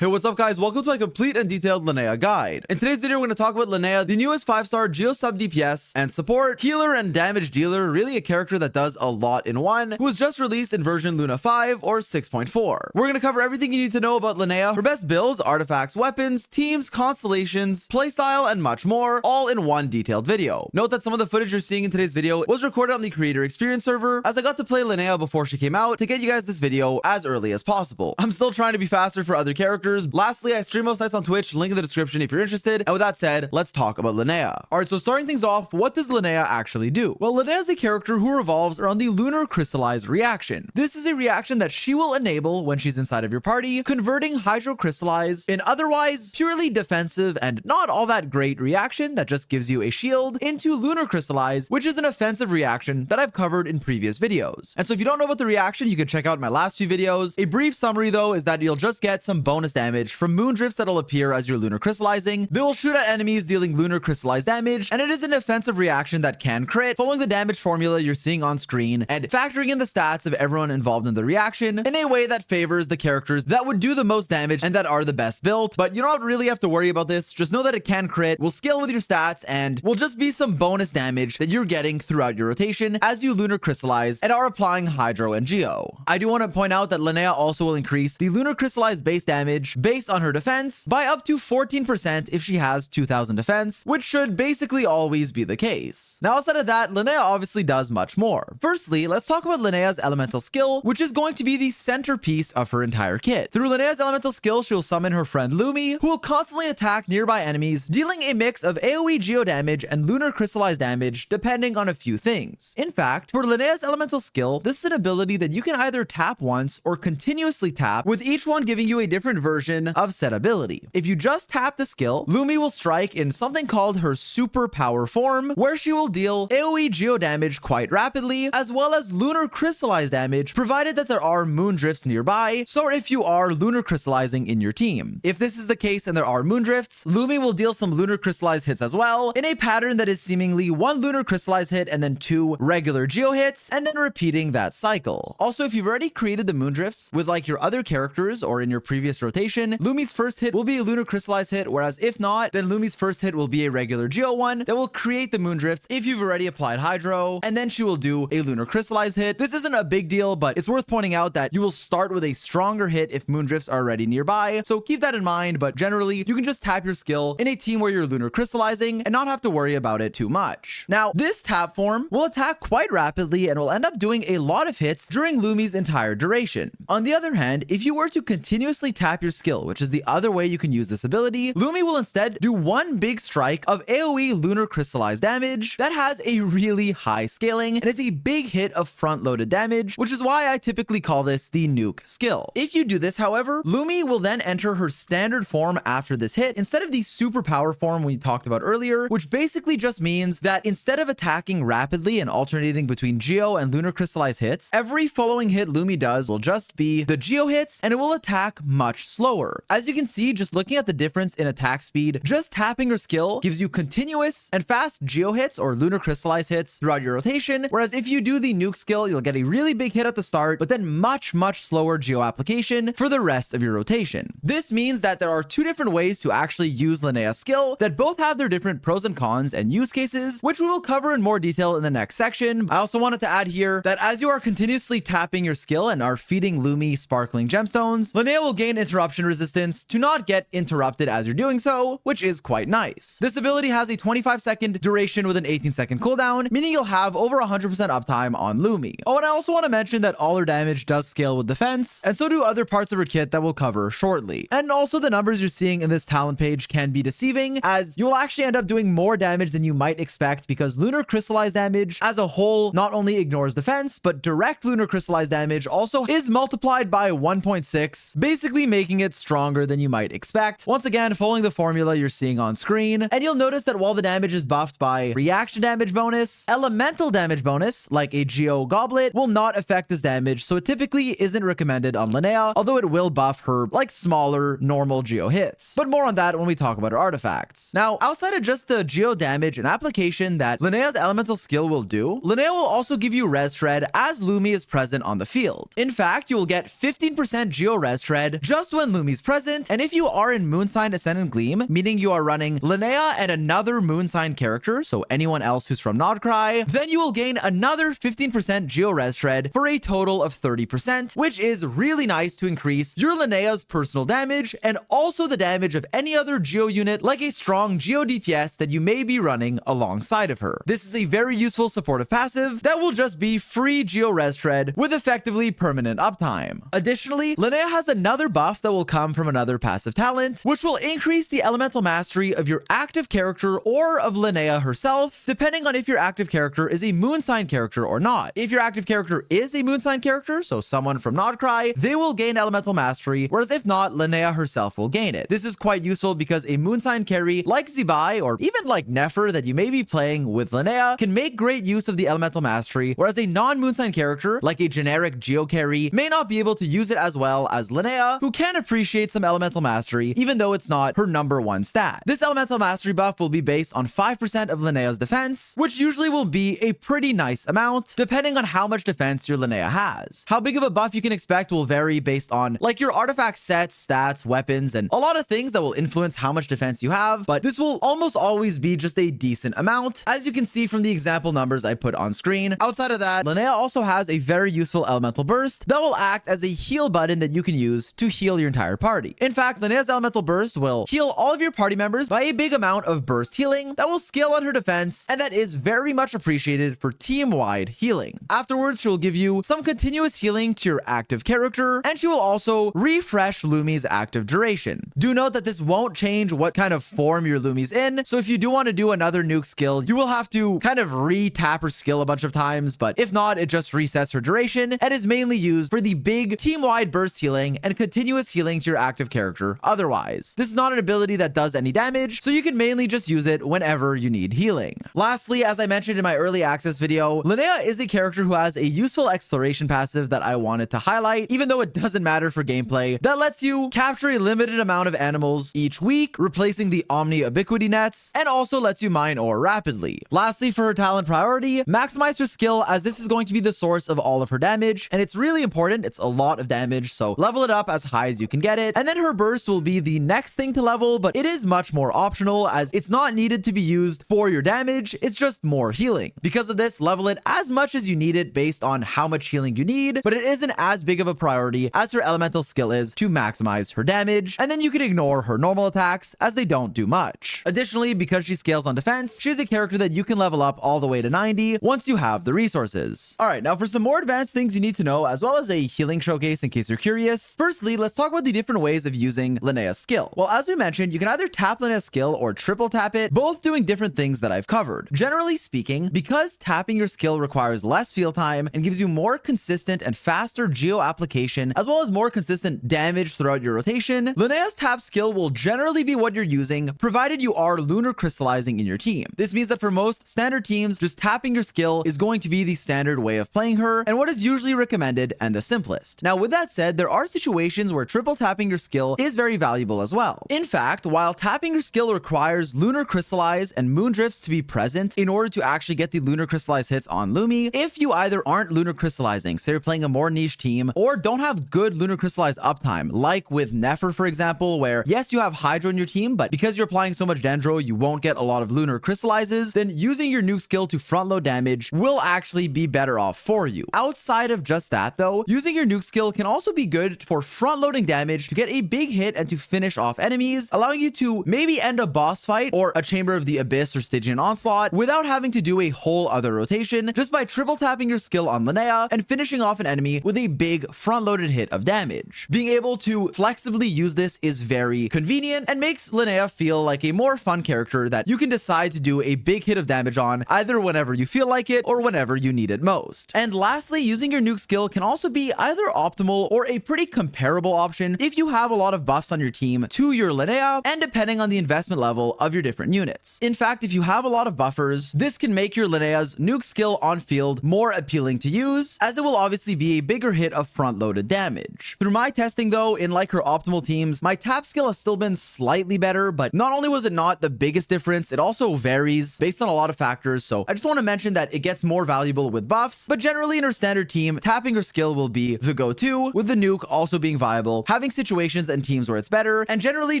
Hey, what's up guys? Welcome to my complete and detailed Linnea guide. In today's video, we're going to talk about Linnea, the newest 5-star Geo sub DPS and support, healer and damage dealer, really a character that does a lot in one, who was just released in version Luna 5 or 6.4. We're going to cover everything you need to know about Linnea, her best builds, artifacts, weapons, teams, constellations, playstyle, and much more, all in one detailed video. Note that some of the footage you're seeing in today's video was recorded on the creator experience server, as I got to play Linnea before she came out to get you guys this video as early as possible. I'm still trying to be faster for other characters. Lastly, I stream most nights on Twitch, link in the description if you're interested. And with that said, let's talk about Linnea. Alright, so starting things off, what does Linnea actually do? Well, Linnea is a character who revolves around the Lunar crystallized reaction. This is a reaction that she will enable when she's inside of your party, converting hydrocrystallize, an otherwise purely defensive and not all that great reaction that just gives you a shield, into lunar crystallize, which is an offensive reaction that I've covered in previous videos. And so if you don't know about the reaction, you can check out my last few videos. A brief summary though is that you'll just get some bonus damage from moon drifts that'll appear as you're lunar crystallizing. They will shoot at enemies dealing lunar crystallized damage, and it is an offensive reaction that can crit, following the damage formula you're seeing on screen and factoring in the stats of everyone involved in the reaction in a way that favors the characters that would do the most damage and that are the best built. But you don't really have to worry about this. Just know that it can crit, will scale with your stats, and will just be some bonus damage that you're getting throughout your rotation as you lunar crystallize and are applying hydro and geo. I do want to point out that Linnea also will increase the lunar crystallized base damage based on her defense by up to 14% if she has 2000 defense, which should basically always be the case. Now outside of that, Linnea obviously does much more. Firstly, let's talk about Linnea's elemental skill, which is going to be the centerpiece of her entire kit. Through Linnea's elemental skill, she'll summon her friend Lumi, who will constantly attack nearby enemies, dealing a mix of AoE geo damage and lunar crystallized damage depending on a few things. In fact, for Linnea's elemental skill, this is an ability that you can either tap once or continuously tap, with each one giving you a different version of said ability. If you just tap the skill, Lumi will strike in something called her super power form, where she will deal AoE geo damage quite rapidly, as well as lunar crystallized damage, provided that there are moon drifts nearby, so if you are lunar crystallizing in your team. If this is the case and there are moon drifts, Lumi will deal some lunar crystallized hits as well, in a pattern that is seemingly 1 lunar crystallized hit and then 2 regular geo hits, and then repeating that cycle. Also, if you've already created the moon drifts with like your other characters or in your previous rotation, Lumi's first hit will be a lunar crystallized hit, whereas if not, then Lumi's first hit will be a regular geo one that will create the moon drifts if you've already applied hydro, and then she will do a lunar crystallized hit. This isn't a big deal, but it's worth pointing out that you will start with a stronger hit if moon drifts are already nearby, so keep that in mind. But generally, you can just tap your skill in a team where you're lunar crystallizing and not have to worry about it too much. Now, this tap form will attack quite rapidly and will end up doing a lot of hits during Lumi's entire duration. On the other hand, if you were to continuously tap your skill, which is the other way you can use this ability, Lumi will instead do one big strike of AoE lunar crystallized damage that has a really high scaling and is a big hit of front-loaded damage, which is why I typically call this the nuke skill. If you do this, however, Lumi will then enter her standard form after this hit, instead of the super power form we talked about earlier, which basically just means that instead of attacking rapidly and alternating between geo and lunar crystallized hits, every following hit Lumi does will just be the geo hits, and it will attack much slower. As you can see, just looking at the difference in attack speed, just tapping your skill gives you continuous and fast geo hits or lunar crystallized hits throughout your rotation, whereas if you do the nuke skill, you'll get a really big hit at the start, but then much slower geo application for the rest of your rotation. This means that there are two different ways to actually use Linnea's skill that both have their different pros and cons and use cases, which we will cover in more detail in the next section. I also wanted to add here that as you are continuously tapping your skill and are feeding Lumi sparkling gemstones, Linnea will gain interruption resistance to not get interrupted as you're doing so, which is quite nice. This ability has a 25-second duration with an 18-second cooldown, meaning you'll have over 100% uptime on Lumi. Oh, and I also want to mention that all her damage does scale with defense, and so do other parts of her kit that we'll cover shortly. And also the numbers you're seeing in this talent page can be deceiving, as you'll actually end up doing more damage than you might expect, because lunar crystallized damage as a whole not only ignores defense, but direct lunar crystallized damage also is multiplied by 1.6, basically making it stronger than you might expect. Once again, following the formula you're seeing on screen, and you'll notice that while the damage is buffed by reaction damage bonus, elemental damage bonus, like a Geo Goblet, will not affect this damage, so it typically isn't recommended on Linnea, although it will buff her like smaller normal Geo hits. But more on that when we talk about her artifacts. Now, outside of just the Geo damage and application that Linnea's elemental skill will do, Linnea will also give you res shred as Lumi is present on the field. In fact, you will get 15% Geo res shred just when when Lumi's present, and if you are in Moon Sign Ascendant Gleam, meaning you are running Linnea and another Moon Sign character, so anyone else who's from Nodcry, then you will gain another 15% Geo Res Shred for a total of 30%, which is really nice to increase your Linnea's personal damage and also the damage of any other Geo unit like a strong Geo DPS that you may be running alongside of her. This is a very useful supportive passive that will just be free Geo Res Shred with effectively permanent uptime. Additionally, Linnea has another buff that will come from another passive talent, which will increase the elemental mastery of your active character or of Linnea herself, depending on if your active character is a Moon Sign character or not. If your active character is a Moon Sign character, so someone from Nodcry, they will gain elemental mastery, whereas if not, Linnea herself will gain it. This is quite useful because a Moon Sign carry like Zibai or even like Nefer that you may be playing with Linnea can make great use of the elemental mastery, whereas a non-Moon Sign character like a generic Geo carry may not be able to use it as well as Linnea, who can appreciate some elemental mastery even though it's not her number one stat. This elemental mastery buff will be based on 5% of Linnea's defense, which usually will be a pretty nice amount depending on how much defense your Linnea has. How big of a buff you can expect will vary based on like your artifact sets, stats, weapons, and a lot of things that will influence how much defense you have, but this will almost always be just a decent amount, as you can see from the example numbers I put on screen. Outside of that, Linnea also has a very useful elemental burst that will act as a heal button that you can use to heal your entire party. In fact, Linnea's elemental burst will heal all of your party members by a big amount of burst healing that will scale on her defense, and that is very much appreciated for team-wide healing. Afterwards, she will give you some continuous healing to your active character, and she will also refresh Lumi's active duration. Do note that this won't change what kind of form your Lumi's in, so if you do want to do another nuke skill, you will have to kind of re-tap her skill a bunch of times, but if not, it just resets her duration and is mainly used for the big team-wide burst healing and continuous healing to your active character otherwise. This is not an ability that does any damage, so you can mainly just use it whenever you need healing. Lastly, as I mentioned in my early access video, Linnea is a character who has a useful exploration passive that I wanted to highlight, even though it doesn't matter for gameplay, that lets you capture a limited amount of animals each week, replacing the Omni Ubiquity nets, and also lets you mine ore rapidly. Lastly, for her talent priority, maximize her skill, as this is going to be the source of all of her damage, and it's really important. It's a lot of damage, so level it up as high as you can get it. And then her burst will be the next thing to level, but it is much more optional as it's not needed to be used for your damage, it's just more healing. Because of this, level it as much as you need it based on how much healing you need, but it isn't as big of a priority as her elemental skill is to maximize her damage, and then you can ignore her normal attacks as they don't do much. Additionally, because she scales on defense, she's a character that you can level up all the way to 90 once you have the resources. Alright, now for some more advanced things you need to know, as well as a healing showcase in case you're curious. Firstly, let's talk about the different ways of using Linnea's skill. Well, as we mentioned, you can either tap Linnea's skill or triple tap it, both doing different things that I've covered. Generally speaking, because tapping your skill requires less field time and gives you more consistent and faster geo application, as well as more consistent damage throughout your rotation, Linnea's tap skill will generally be what you're using, provided you are lunar crystallizing in your team. This means that for most standard teams, just tapping your skill is going to be the standard way of playing her, and what is usually recommended and the simplest. Now, with that said, there are situations where triple tapping your skill is very valuable as well. In fact, while tapping your skill requires lunar crystallize and moon drifts to be present in order to actually get the lunar crystallize hits on Lumi, if you either aren't lunar crystallizing, say you're playing a more niche team, or don't have good lunar crystallize uptime, like with Nefer, for example, where yes, you have Hydro in your team, but because you're applying so much Dendro, you won't get a lot of lunar crystallizes, then using your nuke skill to front load damage will actually be better off for you. Outside of just that though, using your nuke skill can also be good for front loading damage to get a big hit and to finish off enemies, allowing you to maybe end a boss fight or a Chamber of the Abyss or Stygian Onslaught without having to do a whole other rotation, just by triple tapping your skill on Linnea and finishing off an enemy with a big front loaded hit of damage. Being able to flexibly use this is very convenient and makes Linnea feel like a more fun character that you can decide to do a big hit of damage on either whenever you feel like it or whenever you need it most. And lastly, using your nuke skill can also be either optimal or a pretty comparable option if you have a lot of buffs on your team to your Linnea, and depending on the investment level of your different units. In fact, if you have a lot of buffers, this can make your Linnea's nuke skill on field more appealing to use, as it will obviously be a bigger hit of front loaded damage. Through my testing though, in like her optimal teams, my tap skill has still been slightly better, but not only was it not the biggest difference, it also varies based on a lot of factors, so I just want to mention that it gets more valuable with buffs, but generally in her standard team, tapping her skill will be the go-to, with the nuke also being viable, having having situations and teams where it's better, and generally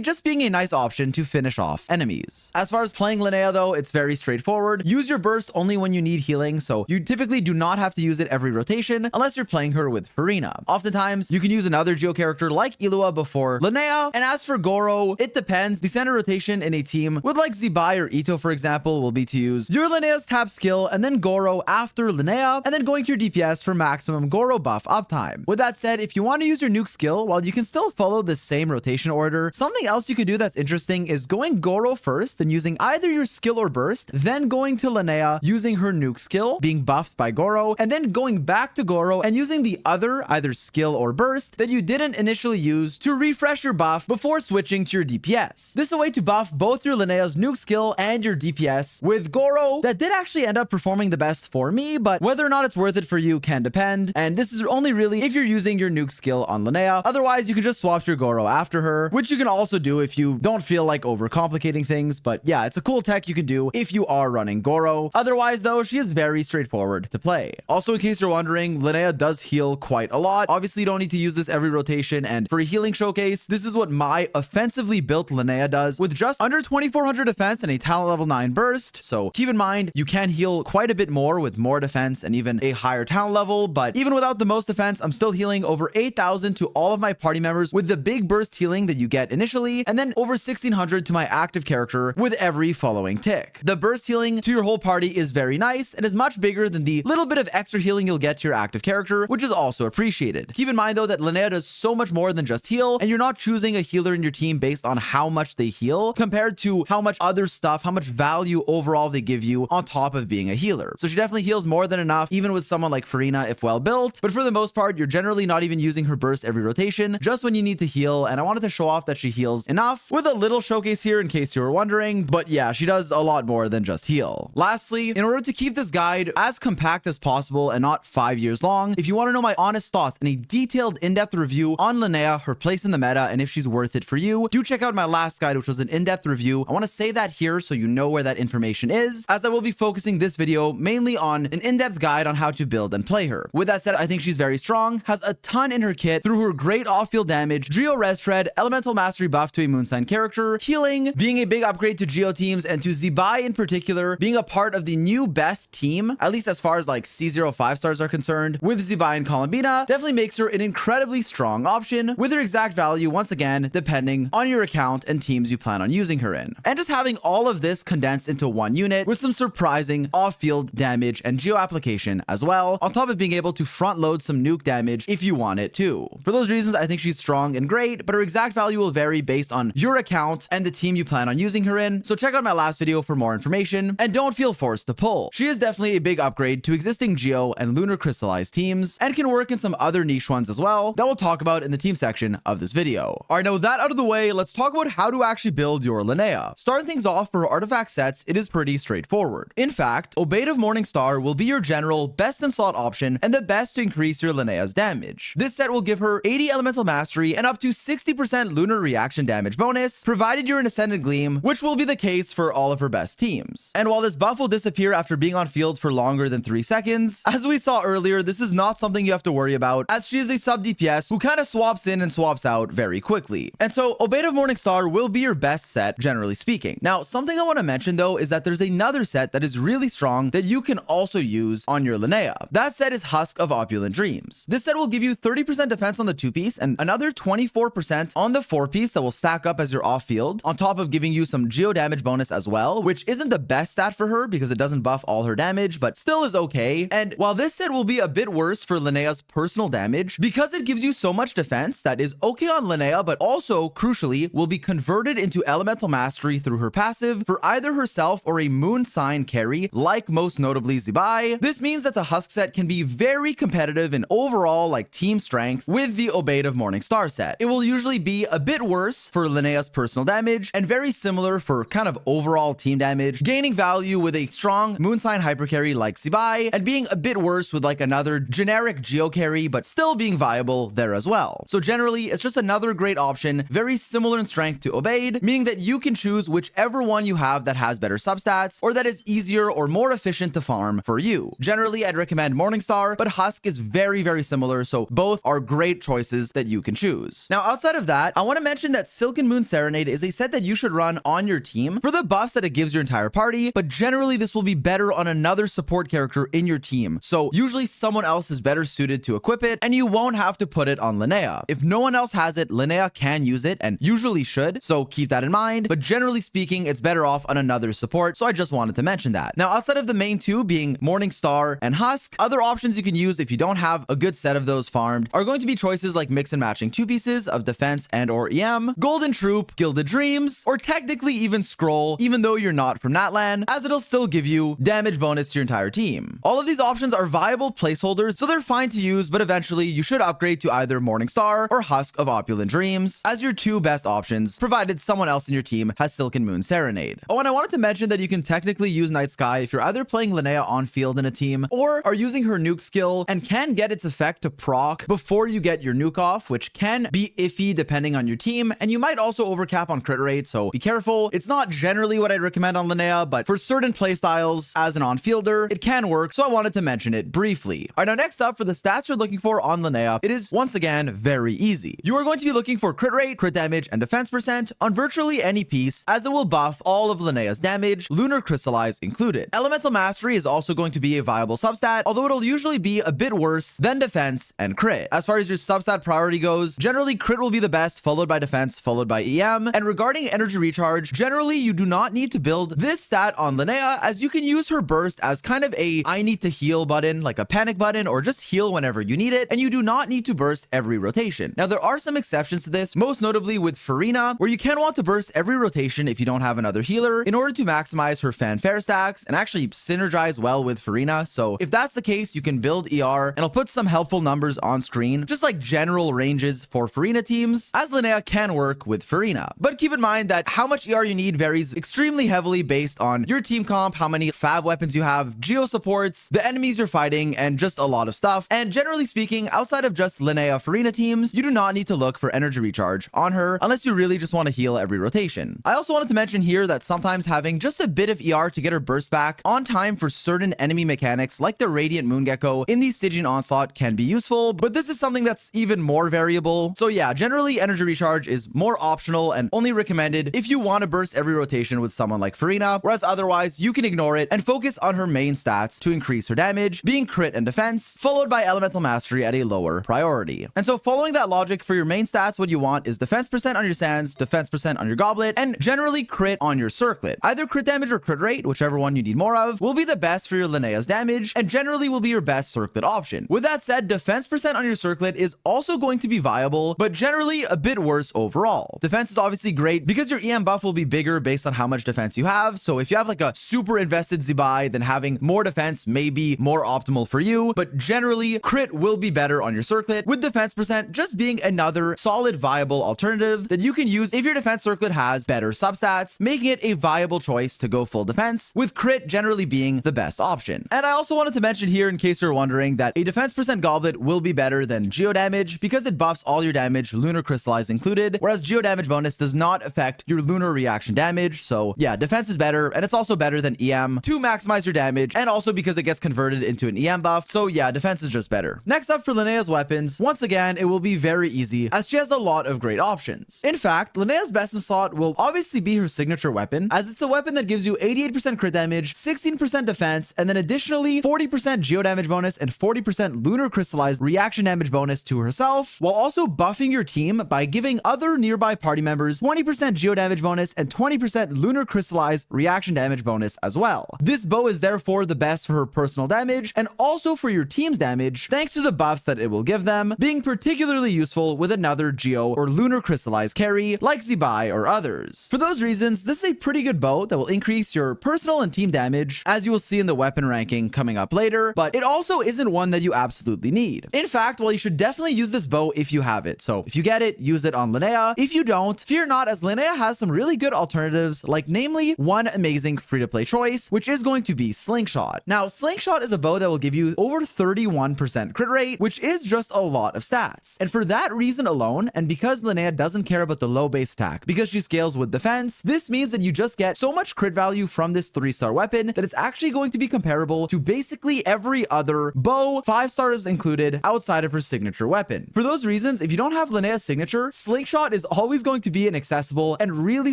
just being a nice option to finish off enemies. As far as playing Linnea though, it's very straightforward. Use your burst only when you need healing, so you typically do not have to use it every rotation unless you're playing her with Farina. Oftentimes, you can use another Geo character like Ilua before Linnea, and as for Goro, it depends. The standard rotation in a team with like Zibai or Ito, for example, will be to use your Linnea's tap skill and then Goro after Linnea, and then going to your DPS for maximum Goro buff uptime. With that said, if you want to use your nuke skill, while you can still follow the same rotation order, something else you could do that's interesting is going Goro first and using either your skill or burst, then going to Linnea using her nuke skill, being buffed by Goro, and then going back to Goro and using the other either skill or burst that you didn't initially use to refresh your buff before switching to your DPS. This is a way to buff both your Linnea's nuke skill and your DPS with Goro that did actually end up performing the best for me, but whether or not it's worth it for you can depend, and this is only really if you're using your nuke skill on Linnea. Otherwise, you can just swap your Goro after her, which you can also do if you don't feel like overcomplicating things, but yeah, it's a cool tech you can do if you are running Goro. Otherwise though, she is very straightforward to play. Also, in case you're wondering, Linnea does heal quite a lot. Obviously, you don't need to use this every rotation, and for a healing showcase, this is what my offensively built Linnea does with just under 2400 defense and a talent level 9 burst. So keep in mind, you can heal quite a bit more with more defense and even a higher talent level, but even without the most defense, I'm still healing over 8000 to all of my party members with the big burst healing that you get initially, and then over 1600 to my active character with every following tick. The burst healing to your whole party is very nice and is much bigger than the little bit of extra healing you'll get to your active character, which is also appreciated. Keep in mind though that Linnea does so much more than just heal, and you're not choosing a healer in your team based on how much they heal compared to how much other stuff, how much value overall they give you on top of being a healer. So she definitely heals more than enough, even with someone like Farina if well built, but for the most part, you're generally not even using her burst every rotation, just when you need to heal, and I wanted to show off that she heals enough with a little showcase here in case you were wondering, but yeah, she does a lot more than just heal. Lastly, in order to keep this guide as compact as possible and not 5 years long, if you want to know my honest thoughts and a detailed in-depth review on Linnea, her place in the meta, and if she's worth it for you, do check out my last guide, which was an in-depth review. I want to say that here so you know where that information is, as I will be focusing this video mainly on an in-depth guide on how to build and play her. With that said, I think she's very strong, has a ton in her kit through her great off-field damage, Geo Res Tread, Elemental Mastery buff to a Moonsign character, healing, being a big upgrade to Geo teams, and to Zibai in particular, being a part of the new best team, at least as far as like C0 5-stars are concerned, with Zibai and Columbina, definitely makes her an incredibly strong option, with her exact value, once again, depending on your account and teams you plan on using her in. And just having all of this condensed into one unit with some surprising off-field damage and Geo application as well, on top of being able to front load some nuke damage if you want it too. For those reasons, I think she's strong and great, but her exact value will vary based on your account and the team you plan on using her in, so check out my last video for more information, and don't feel forced to pull. She is definitely a big upgrade to existing Geo and Lunar crystallized teams, and can work in some other niche ones as well that we'll talk about in the team section of this video. Alright, now with that out of the way, let's talk about how to actually build your Linnea. Starting things off, for artifact sets, it is pretty straightforward. In fact, Obeyed of Morningstar will be your general best in slot option and the best to increase your Linnea's damage. This set will give her 80 elemental mastery and up to 60% lunar reaction damage bonus, provided you're an Ascendant Gleam, which will be the case for all of her best teams. And while this buff will disappear after being on field for longer than 3 seconds, as we saw earlier, this is not something you have to worry about, as she is a sub DPS who kind of swaps in and swaps out very quickly. And so Obeyed of Morningstar will be your best set, generally speaking. Now, something I want to mention though is that there's another set that is really strong that you can also use on your Linnea. That set is Husk of Opulent Dreams. This set will give you 30% defense on the 2-piece and another 24% on the 4-piece that will stack up as your off-field, on top of giving you some Geo damage bonus as well, which isn't the best stat for her because it doesn't buff all her damage, but still is okay. And while this set will be a bit worse for Linnea's personal damage, because it gives you so much defense that is okay on Linnea, but also, crucially, will be converted into Elemental Mastery through her passive for either herself or a Moon Sign carry, like most notably Zibai. This means that the Husk set can be very competitive in overall like team strength with the Obeyed of Morningstar set. It will usually be a bit worse for Linnea's personal damage and very similar for kind of overall team damage, gaining value with a strong Moonsign hyper carry like Zibai, and being a bit worse with like another generic Geo carry, but still being viable there as well. So generally, it's just another great option, very similar in strength to Obeyed, meaning that you can choose whichever one you have that has better substats or that is easier or more efficient to farm for you. Generally, I'd recommend Morningstar, but Husk is very, very similar, so both are great choices that you can can choose. Now, outside of that, I want to mention that Silken Moon Serenade is a set that you should run on your team for the buffs that it gives your entire party, but generally this will be better on another support character in your team. So usually someone else is better suited to equip it, and you won't have to put it on Linnea. If no one else has it, Linnea can use it and usually should, so keep that in mind. But generally speaking, it's better off on another support, so I just wanted to mention that. Now, outside of the main two being Morningstar and Husk, other options you can use if you don't have a good set of those farmed are going to be choices like mix and matching two pieces of defense and or EM, Golden Troop, Gilded Dreams, or technically even Scroll, even though you're not from that land, as it'll still give you damage bonus to your entire team. All of these options are viable placeholders, so they're fine to use, but eventually you should upgrade to either Morningstar or Husk of Opulent Dreams as your two best options, provided someone else in your team has Silken Moon Serenade. Oh, and I wanted to mention that you can technically use Night Sky if you're either playing Linnea on field in a team or are using her nuke skill and can get its effect to proc before you get your nuke off, which can be iffy depending on your team, and you might also overcap on crit rate, so be careful. It's not generally what I'd recommend on Linnea, but for certain playstyles as an on-fielder, it can work, so I wanted to mention it briefly. All right, now next up, for the stats you're looking for on Linnea, it is once again very easy. You are going to be looking for crit rate, crit damage, and defense percent on virtually any piece, as it will buff all of Linnea's damage, Lunar Crystallize included. Elemental Mastery is also going to be a viable substat, although it'll usually be a bit worse than defense and crit. As far as your substat priority goes, generally crit will be the best, followed by defense, followed by EM. And regarding energy recharge, generally you do not need to build this stat on Linnea, as you can use her burst as kind of a I need to heal button, like a panic button, or just heal whenever you need it, and you do not need to burst every rotation. Now, there are some exceptions to this, most notably with Farina, where you can want to burst every rotation if you don't have another healer in order to maximize her fanfare stacks and actually synergize well with Farina. So if that's the case, you can build ER, and I'll put some helpful numbers on screen, just like general ranges for Farina teams, as Linnea can work with Farina. But keep in mind that how much ER you need varies extremely heavily based on your team comp, how many fab weapons you have, geo supports, the enemies you're fighting, and just a lot of stuff. And generally speaking, outside of just Linnea Farina teams, you do not need to look for energy recharge on her unless you really just want to heal every rotation. I also wanted to mention here that sometimes having just a bit of ER to get her burst back on time for certain enemy mechanics like the Radiant Moongecko in the Stygian Onslaught can be useful, but this is something that's even more variable. So yeah, generally energy recharge is more optional and only recommended if you want to burst every rotation with someone like Farina, whereas otherwise you can ignore it and focus on her main stats to increase her damage, being crit and defense, followed by elemental mastery at a lower priority. And so following that logic, for your main stats, what you want is defense percent on your sands, defense percent on your goblet, and generally crit on your circlet. Either crit damage or crit rate, whichever one you need more of, will be the best for your Linnea's damage and generally will be your best circlet option. With that said, defense percent on your circlet is also going to be viable, but generally a bit worse overall. Defense is obviously great because your EM buff will be bigger based on how much defense you have. So if you have like a super invested Zibai, then having more defense may be more optimal for you, but generally crit will be better on your circlet, with defense percent just being another solid viable alternative that you can use if your defense circlet has better substats, making it a viable choice to go full defense, with crit generally being the best option. And I also wanted to mention here, in case you're wondering, that a defense percent goblet will be better than geo damage because it buffs all your damage, Lunar Crystallize included, whereas geo damage bonus does not affect your lunar reaction damage. So yeah, defense is better, and it's also better than EM to maximize your damage, and also because it gets converted into an EM buff. So yeah, defense is just better. Next up, for Linnea's weapons, once again, it will be very easy as she has a lot of great options. In fact, Linnea's best in slot will obviously be her signature weapon, as it's a weapon that gives you 88% crit damage, 16% defense, and then additionally 40% geo damage bonus and 40% lunar crystallized reaction damage bonus to herself, while also buffing your team by giving other nearby party members 20% geo damage bonus and 20% lunar crystallized reaction damage bonus as well. This bow is therefore the best for her personal damage and also for your team's damage, thanks to the buffs that it will give them, being particularly useful with another geo or lunar crystallized carry like Zibai or others. For those reasons, this is a pretty good bow that will increase your personal and team damage, as you will see in the weapon ranking coming up later, but it also isn't one that you absolutely need. In fact, while you should definitely use this bow if you have it. So if you get it, use it on Linnea. If you don't, fear not, as Linnea has some really good alternatives, like namely one amazing free-to-play choice, which is going to be Slingshot. Now, Slingshot is a bow that will give you over 31% crit rate, which is just a lot of stats. And for that reason alone, and because Linnea doesn't care about the low base attack because she scales with defense, this means that you just get so much crit value from this 3-star weapon that it's actually going to be comparable to basically every other bow, 5 stars included, outside of her signature weapon. For those reasons, if you don't have Linnea's signature, Slingshot is always going to be an accessible and really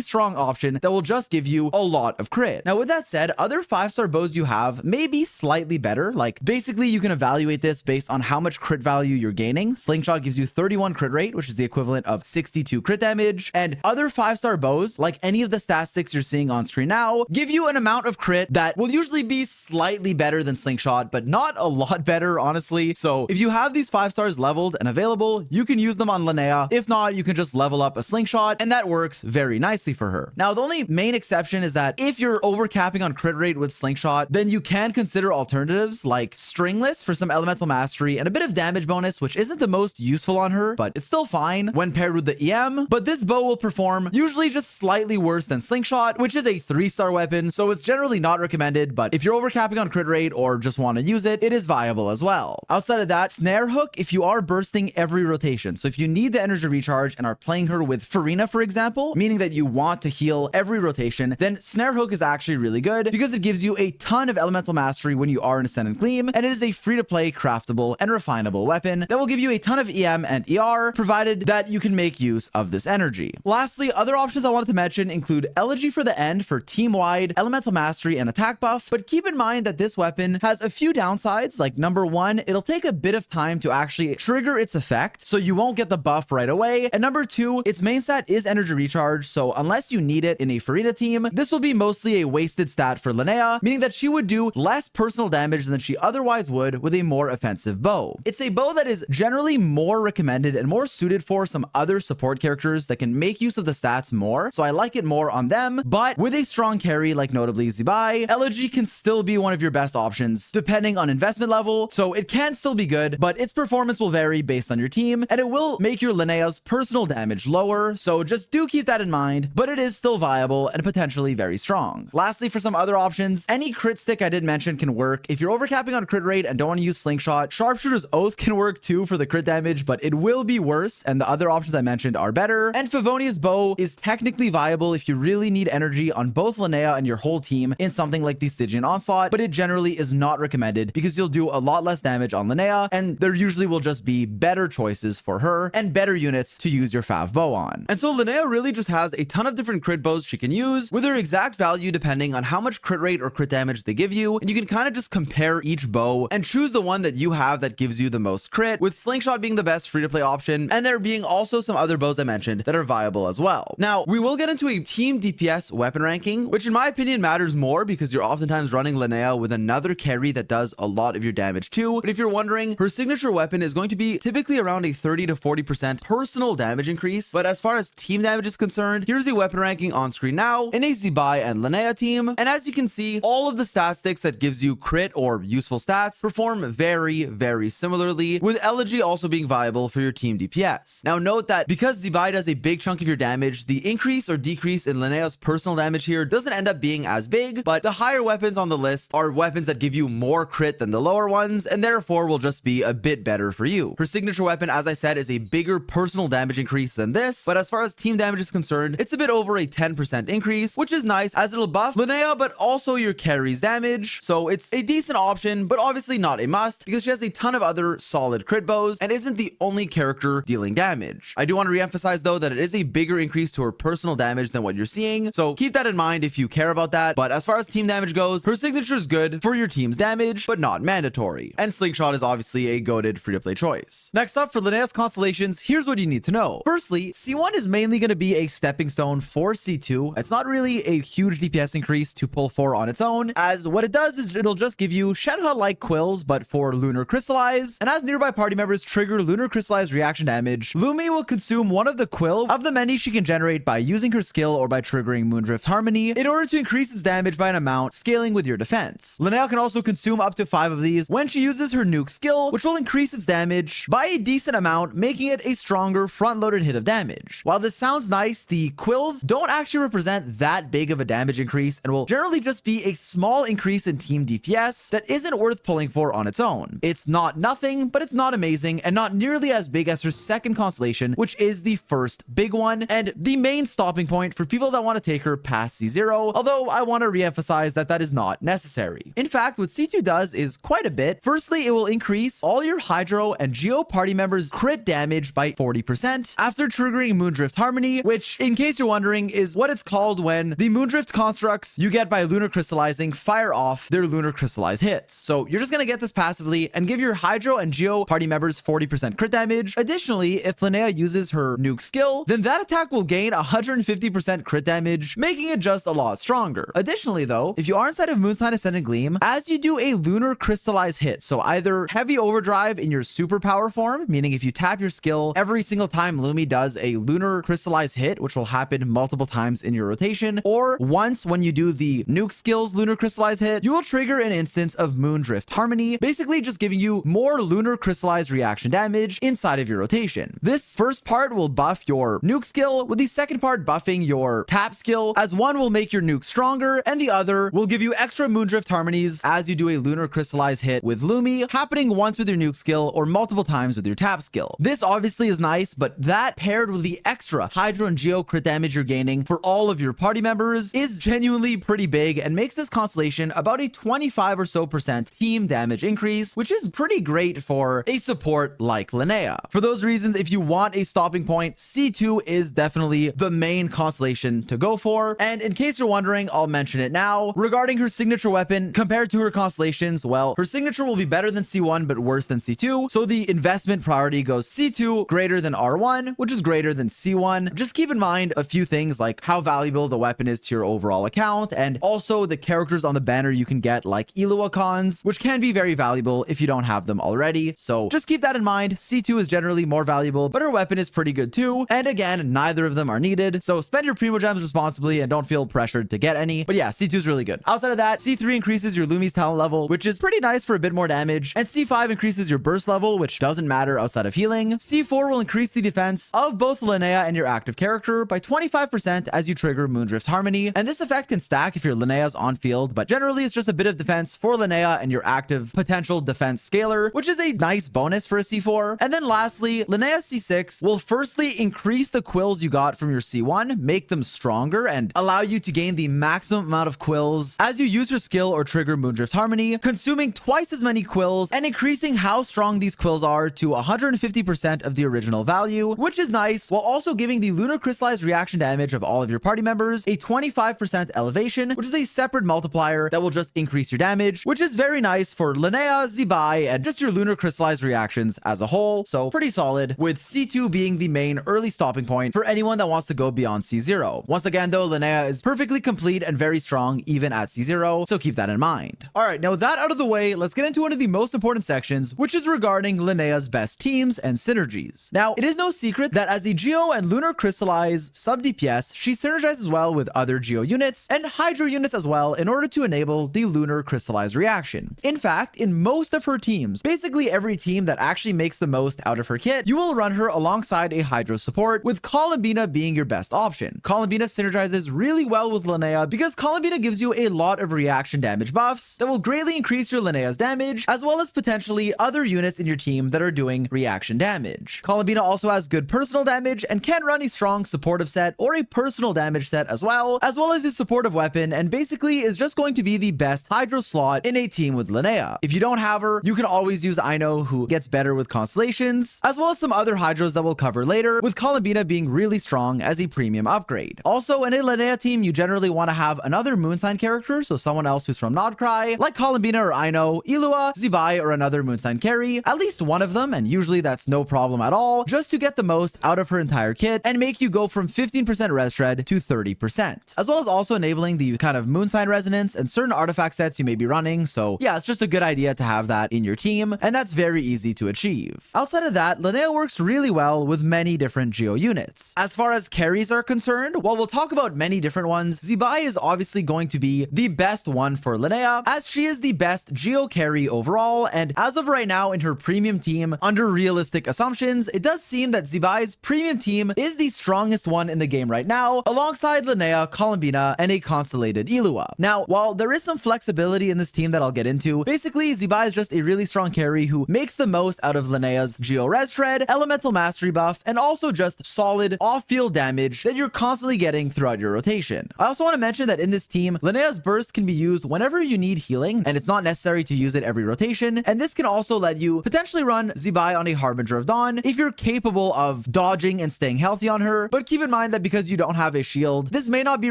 strong option that will just give you a lot of crit. Now, with that said, other 5-star bows you have may be slightly better. Like, basically, you can evaluate this based on how much crit value you're gaining. Slingshot gives you 31 crit rate, which is the equivalent of 62 crit damage. And other 5-star bows, like any of the statistics you're seeing on screen now, give you an amount of crit that will usually be slightly better than Slingshot, but not a lot better, honestly. So if you have these 5 stars leveled and available, you can use them on Linnea. If not, you can just level up a Slingshot, and that works very nicely for her. Now, the only main exception is that if you're overcapping on crit rate with Slingshot, then you can consider alternatives like Stringless for some elemental mastery and a bit of damage bonus, which isn't the most useful on her, but it's still fine when paired with the EM. But this bow will perform usually just slightly worse than Slingshot, which is a 3-star weapon, so it's generally not recommended. But if you're overcapping on crit rate or just want to use it, it is viable as well. Outside of that, Snare Hook, if you are bursting every rotation, so if you need the energy recharge and are playing her with Farina, for example, meaning that you want to heal every rotation, then Snare Hook is actually really good because it gives you a ton of elemental mastery when you are in Ascendant Gleam, and it is a free-to-play, craftable, and refinable weapon that will give you a ton of EM and ER, provided that you can make use of this energy. Lastly, other options I wanted to mention include Elegy for the End for team-wide elemental mastery and attack buff, but keep in mind that this weapon has a few downsides. Like, number one, it'll take a bit of time to actually trigger its effect, so you won't get the buff right away. And number two, its main stat is energy recharge, so unless you need it in a Farina team, this will be mostly a wasted stat for Linnea, meaning that she would do less personal damage than she otherwise would with a more offensive bow. It's a bow that is generally more recommended and more suited for some other support characters that can make use of the stats more, so I like it more on them. But with a strong carry like notably Zibai, Elegy can still be one of your best options depending on investment level, so it can still be good, but its performance will vary based on your team, and it will make your Linnea's personal damage lower, so just do keep that in mind, but it is still viable and potentially very strong. Lastly, for some other options, any crit stick I did mention can work. If you're overcapping on crit rate and don't want to use Slingshot, Sharpshooter's Oath can work too for the crit damage, but it will be worse, and the other options I mentioned are better. And Favonia's bow is technically viable if you really need energy on both Linnea and your whole team in something like the Stygian Onslaught, but it generally is not recommended because you'll do a lot less damage on Linnea, and there usually will just be better choices for her and better units to use your Fav bow on. And so Linnea really just has a ton of different crit bows she can use with their exact value depending on how much crit rate or crit damage they give you, and you can kind of just compare each bow and choose the one that you have that gives you the most crit, with Slingshot being the best free-to-play option, and there being also some other bows I mentioned that are viable as well. Now, we will get into a team DPS weapon ranking, which in my opinion matters more because you're oftentimes running Linnea with another carry that does a lot of your damage too. But if you're wondering, her signature weapon is going to be typically around a 30 to 40% personal damage increase, but as far as team damage is concerned, here's the weapon ranking on screen now in a Zibai and Linnea team, and as you can see, all of the stat sticks that gives you crit or useful stats perform very similarly, with Elegy also being viable for your team DPS. Now note that because Zibai does a big chunk of your damage, the increase or decrease in Linnea's personal damage here doesn't end up being as big, but the higher weapons on the list are weapons that give you more crit than the lower ones, and therefore will just be a bit better for you. Her signature weapon, as I said, is a bigger personal damage increase than this, but as far as team damage is concerned, it's a bit over a 10% increase, which is nice as it'll buff Linnea, but also your carry's damage. So it's a decent option, but obviously not a must because she has a ton of other solid crit bows and isn't the only character dealing damage. I do want to re-emphasize though that it is a bigger increase to her personal damage than what you're seeing, so keep that in mind if you care about that. But as far as team damage goes, her signature is good for your team's damage, but not mandatory. And Slingshot is obviously a goated free-to-play choice. Next up, for Linnea's Constellations, here's what you need to know. Firstly, C1 is mainly going to be a stepping stone for C2. It's not really a huge DPS increase to pull for on its own, as what it does is it'll just give you Shenhe-like quills, but for Lunar Crystallize. And as nearby party members trigger Lunar Crystallize reaction damage, Lumi will consume one of the quill of the many she can generate by using her skill or by triggering Moondrift Harmony in order to increase its damage by an amount scaling with your defense. Linnea can also consume up to 5 of these when she uses her nuke skill, which will increase its damage by a decent amount, making it a stronger front-loaded hit of damage. While this sounds nice, the quills don't actually represent that big of a damage increase and will generally just be a small increase in team DPS that isn't worth pulling for on its own. It's not nothing, but it's not amazing and not nearly as big as her second constellation, which is the first big one and the main stopping point for people that want to take her past C0, although I want to re-emphasize that that is not necessary. In fact, what C2 does is quite a bit. Firstly, it will increase all your Hydro and Geo party members' members crit damage by 40% after triggering Moondrift Harmony, which, in case you're wondering, is what it's called when the Moondrift constructs you get by Lunar Crystallizing fire off their Lunar Crystallize hits. So you're just gonna get this passively and give your Hydro and Geo party members 40% crit damage. Additionally, if Linnea uses her nuke skill, then that attack will gain 150% crit damage, making it just a lot stronger. Additionally though, if you are inside of Moonsign Ascendant Gleam, as you do a Lunar Crystallize hit, so either Heavy Overdrive in your superpower form, meaning if you tap your skill every single time Lumi does a Lunar Crystallize hit, which will happen multiple times in your rotation, or once when you do the nuke skills Lunar Crystallize hit, you will trigger an instance of Moondrift Harmony, basically just giving you more Lunar Crystallize reaction damage inside of your rotation. This first part will buff your nuke skill, with the second part buffing your tap skill, as one will make your nuke stronger and the other will give you extra Moondrift Harmonies as you do a Lunar Crystallize hit with Lumi, happening once with your nuke skill or multiple times with your tap skill. This obviously is nice, but that paired with the extra Hydro and Geo crit damage you're gaining for all of your party members is genuinely pretty big and makes this constellation about a 25 or so % team damage increase, which is pretty great for a support like Linnea. For those reasons, if you want a stopping point, C2 is definitely the main constellation to go for. And in case you're wondering, I'll mention it now. Regarding her signature weapon compared to her constellations, well, her signature will be better than C1 but worse than C2. So the investment priority goes C2 greater than R1, which is greater than C1. Just keep in mind a few things like how valuable the weapon is to your overall account, and also the characters on the banner you can get like Elua cons, which can be very valuable if you don't have them already. So just keep that in mind. C2 is generally more valuable, but her weapon is pretty good too. And again, neither of them are needed. So spend your Primogems responsibly and don't feel pressured to get any. But yeah, C2 is really good. Outside of that, C3 increases your Lumi's talent level, which is pretty nice for a bit more damage. And C5 increases your burst level, which doesn't matter outside of healing. C4 will increase the defense of both Linnea and your active character by 25% as you trigger Moondrift Harmony. And this effect can stack if your Linnea's on field, but generally it's just a bit of defense for Linnea and your active potential defense scaler, which is a nice bonus for a C4. And then lastly, Linnea's C6 will firstly increase the quills you got from your C1, make them stronger, and allow you to gain the maximum amount of quills as you use your skill or trigger Moondrift Harmony, consuming twice as many quills and increasing how strong these quills are to 150% of the original value, which is nice, while also giving the Lunar Crystallized reaction damage of all of your party members a 25% elevation, which is a separate multiplier that will just increase your damage, which is very nice for Linnea, Zibai, and just your Lunar Crystallized reactions as a whole. So pretty solid, with C2 being the main early stopping point for anyone that wants to go beyond C0. Once again though, Linnea is perfectly complete and very strong even at C0, so keep that in mind. Alright, now with that out of the way, let's get into one of the most important sections, which is regarding Linnea's best teams and synergies. Now, it is no secret that as a Geo and Lunar Crystallize sub DPS, she synergizes well with other Geo units and Hydro units as well in order to enable the Lunar Crystallize reaction. In fact, in most of her teams, basically every team that actually makes the most out of her kit, you will run her alongside a Hydro support, with Columbina being your best option. Columbina synergizes really well with Linnea because Columbina gives you a lot of reaction damage buffs that will greatly increase your Linnea's damage, as well as potentially other units in your team that are doing reaction damage. Columbina also has good personal damage and can run a strong supportive set or a personal damage set as well as a supportive weapon, and basically is just going to be the best Hydro slot in a team with Linnea. If you don't have her, you can always use Aino, who gets better with Constellations, as well as some other Hydros that we'll cover later, with Columbina being really strong as a premium upgrade. Also, in a Linnea team, you generally want to have another Moonsign character, so someone else who's from Nodcry, like Columbina or Aino, Elua, Zibai, or another Moonsign carry, at least one of them, and usually that's no problem at all, just to get the most out of her entire kit and make you go from 15% res shred to 30%, as well as also enabling the kind of Moonsign resonance and certain artifact sets you may be running. So yeah, it's just a good idea to have that in your team, and that's very easy to achieve. Outside of that, Linnea works really well with many different Geo units. As far as carries are concerned, while we'll talk about many different ones, Zibai is obviously going to be the best one for Linnea, as she is the best Geo carry overall, and as of right now in her premium team, under realistic assumptions, it does seem that Zibai's premium team is the strongest one in the game right now, alongside Linnea, Columbina, and a constellated Elua. Now, while there is some flexibility in this team that I'll get into, basically Zibai is just a really strong carry who makes the most out of Linnea's Geo res shred, elemental mastery buff, and also just solid off-field damage that you're constantly getting throughout your rotation. I also want to mention that in this team, Linnea's burst can be used whenever you need healing, and it's not necessary to use it every rotation, and this can also let you potentially run Zibai on a Harbinger of Dawn if you're capable of dodging and staying healthy on her, but keep in mind that because you don't have a shield, this may not be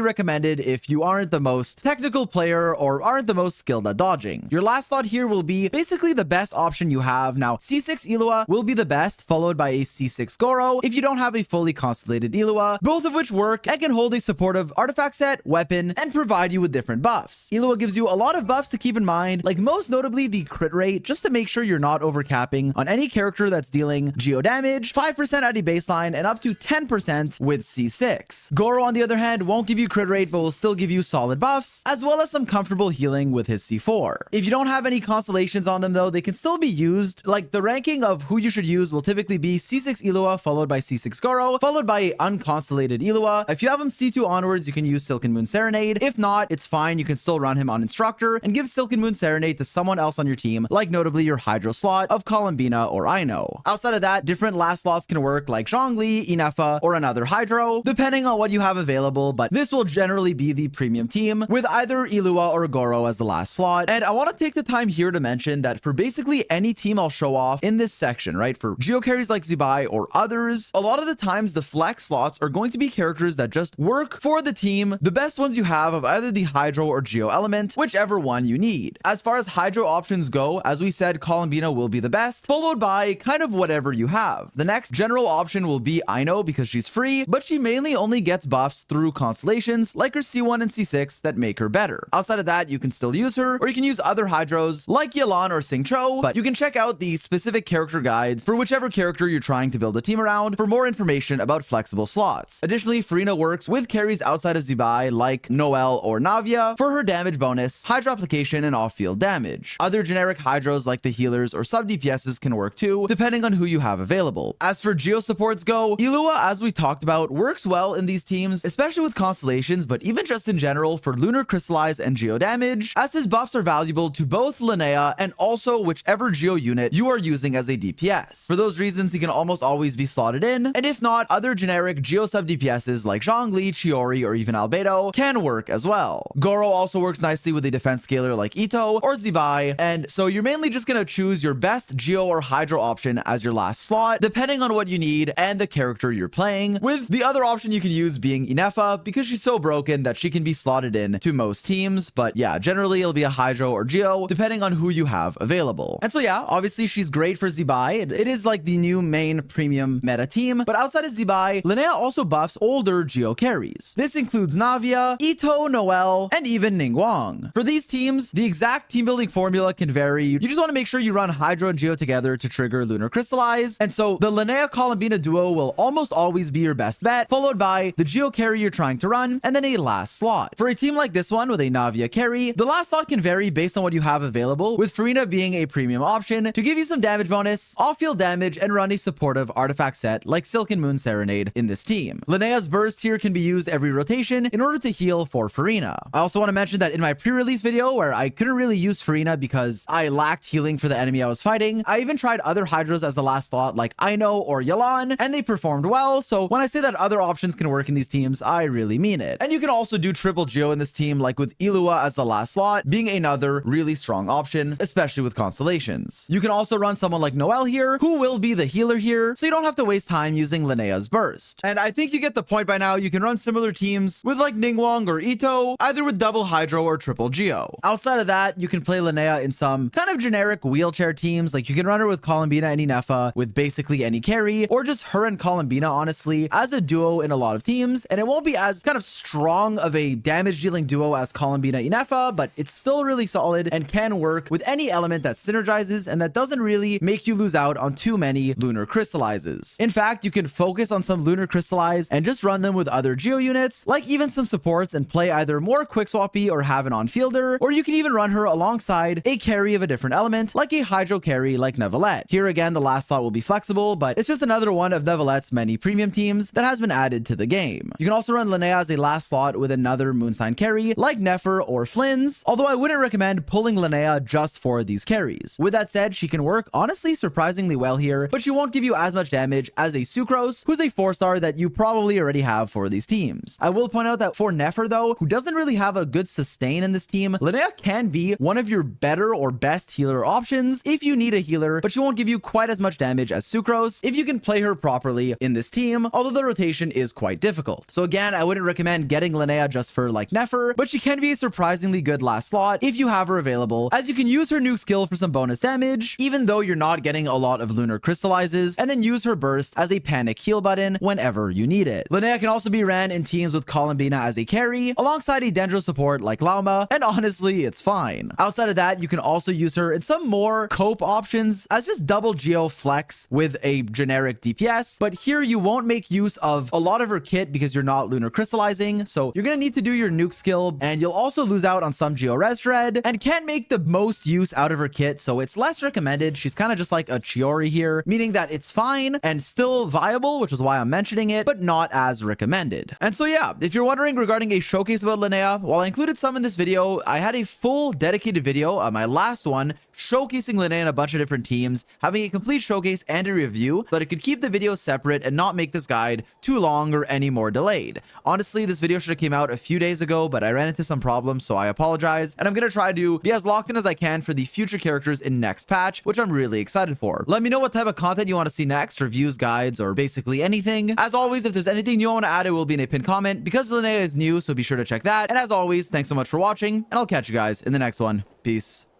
recommended if you aren't the most technical player or aren't the most skilled at dodging. Your last slot here will be basically the best option you have. Now, C6 Illua will be the best, followed by a C6 Goro if you don't have a fully constellated Illua, both of which work and can hold a supportive artifact set, weapon, and provide you with different buffs. Illua gives you a lot of buffs to keep in mind, like most notably the crit rate, just to make sure you're not overcapping on any character that's dealing geo damage, 5% at a baseline, and up to 10% with C6. Goro, on the other hand, won't give you crit rate, but will still give you solid buffs, as well as some comfortable healing with his C4. If you don't have any constellations on them though, they can still be used. Like, the ranking of who you should use will typically be C6 Illua, followed by C6 Goro, followed by unconstellated Illua. If you have him C2 onwards, you can use Silken Moon Serenade. If not, it's fine. You can still run him on Instructor and give Silken Moon Serenade to someone else on your team, like notably your Hydro slot of Columbina or Ino. Outside of that, different last slots can work, like Zhongli, Inefa, or another Hydro, depending on what you have available, but this will generally be the premium team, with either Illua or Goro as the last slot. And I want to take the time here to mention that for basically any team I'll show off in this section, right, for geo carries like Zibai or others, a lot of the times the flex slots are going to be characters that just work for the team, the best ones you have of either the Hydro or Geo element, whichever one you need. As far as Hydro options go, as we said, Columbina will be the best, followed by kind of whatever you have. The next general option will be Ino because she's free, but she mainly only gets buffs through constellations like her C1 and C6 that make her better. Outside of that, you can still use her, or you can use other Hydros like Yelan or Xingqiu, but you can check out the specific character guides for whichever character you're trying to build a team around for more information about flexible slots. Additionally, Furina works with carries outside of Zibai like Noelle or Navia for her damage bonus, Hydro application, and off-field damage. Other generic Hydros like the healers or sub DPSs can work too, depending on who you have available. As for geo supports go, Illua, as we talked about, works well in these teams, especially with constellations, but even just in general for Lunar Crystallize and geo damage, as his buffs are valuable to both Linnea and also whichever geo unit you are using as a DPS. For those reasons, he can almost always be slotted in, and if not, other generic geo sub DPSs like Zhongli, Chiori, or even Albedo can work as well. Goro also works nicely with a defense scaler like Ito or Zibai, and so you're mainly just gonna choose your best geo or Hydro option as your last slot, depending on what you need and the character you're playing, with the other option you can use being Inefa because she's so broken that she can be slotted in to most teams. But yeah, generally it'll be a Hydro or Geo depending on who you have available. And so yeah, obviously she's great for Zibai. It is like the new main premium meta team, but outside of Zibai, Linnea also buffs older Geo carries. This includes Navia, Ito, Noelle, and even Ningguang. For these teams, the exact team building formula can vary. You just want to make sure you run Hydro and Geo together to trigger Lunar Crystallize, and so the Linnea Columbina duo will almost always be your best bet, followed by the Geo carry you're trying to run, and then a last slot. For a team like this one with a Navia carry, the last slot can vary based on what you have available, with Furina being a premium option to give you some damage bonus, off-field damage, and run a supportive artifact set like Silken Moon Serenade in this team. Linnea's burst here can be used every rotation in order to heal for Furina. I also want to mention that in my pre-release video where I couldn't really use Furina because I lacked healing for the enemy I was fighting, I even tried other Hydros as the last slot like Ino or Yelan, and they performed well. So when I say that other options can work in these teams, I really mean it. And you can also do triple Geo in this team, like with Illua as the last slot being another really strong option, especially with constellations. You can also run someone like Noelle here, who will be the healer here, so you don't have to waste time using Linnea's burst. And I think you get the point by now. You can run similar teams with like Ningguang or Ito, either with double Hydro or triple Geo. Outside of that, you can play Linnea in some kind of generic wheelchair teams, like you can run her with Columbina and Inefa with basically any carry, or just her and Columbina honestly as a duo in a lot of teams, and it won't be as kind of strong of a damage dealing duo as Columbina Inefa, but it's still really solid and can work with any element that synergizes and that doesn't really make you lose out on too many Lunar Crystallizes. In fact, you can focus on some Lunar Crystallize and just run them with other Geo units, like even some supports, and play either more quick swappy or have an on-fielder, or you can even run her alongside a carry of a different element, like a Hydro carry like Neuvillette. Here again, the last slot will be flexible, but it's just another one of Neuvillette's many premium teams that has been added to the game. You can also run Linnea as a last slot with another Moonsign carry like Nefer or Flynn's, although I wouldn't recommend pulling Linnea just for these carries. With that said, she can work honestly surprisingly well here, but she won't give you as much damage as a Sucrose, who's a 4-star that you probably already have for these teams. I will point out that for Nefer though, who doesn't really have a good sustain in this team, Linnea can be one of your better or best healer options if you need a healer, but she won't give you quite quite as much damage as Sucrose if you can play her properly in this team, although the rotation is quite difficult. So again, I wouldn't recommend getting Linnea just for like Nefer, but she can be a surprisingly good last slot if you have her available, as you can use her nuke skill for some bonus damage, even though you're not getting a lot of Lunar crystallizes, and then use her burst as a panic heal button whenever you need it. Linnea can also be ran in teams with Columbina as a carry, alongside a Dendro support like Lauma, and honestly, it's fine. Outside of that, you can also use her in some more cope options as just double Geo flex with a generic DPS, but here you won't make use of a lot of her kit because you're not Lunar crystallizing, so you're gonna need to do your nuke skill, and you'll also lose out on some Geo res shred, and can't make the most use out of her kit, so it's less recommended. She's kind of just like a Chiori here, meaning that it's fine and still viable, which is why I'm mentioning it, but not as recommended. And so yeah, if you're wondering regarding a showcase about Linnea, while I included some in this video, I had a full dedicated video, my last one, showcasing Linnea in a bunch of different teams, having a complete showcase and a review, so that it could keep the videos separate and not make this guide too long or any more delayed. Honestly, this video should have came out a few days ago, but I ran into some problems, so I apologize, and I'm gonna try to be as locked in as I can for the future characters in next patch, which I'm really excited for. Let me know what type of content you want to see next, reviews, guides, or basically anything. As always, if there's anything you want to add, it will be in a pinned comment, because Linnea is new, so be sure to check that. And as always, thanks so much for watching, and I'll catch you guys in the next one. Peace.